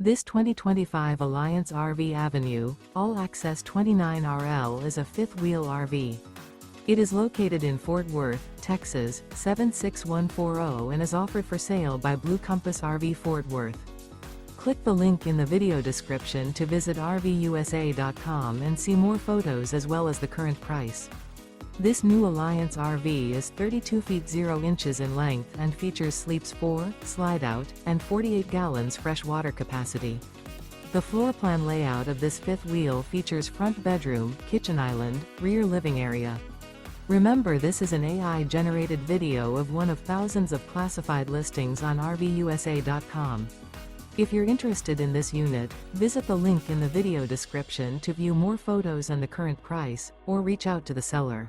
This 2025 Alliance RV Avenue, all-access 29RL is a fifth-wheel RV. It is located in Fort Worth, Texas, 76140 and is offered for sale by Blue Compass RV Fort Worth. Click the link in the video description to visit RVUSA.com and see more photos as well as the current price. This new Alliance RV is 32 feet 0 inches in length and features sleeps 4, slide-out, and 48 gallons fresh water capacity. The floor plan layout of this fifth wheel features front bedroom, kitchen island, rear living area. Remember, this is an AI-generated video of one of thousands of classified listings on RVUSA.com. If you're interested in this unit, visit the link in the video description to view more photos and the current price, or reach out to the seller.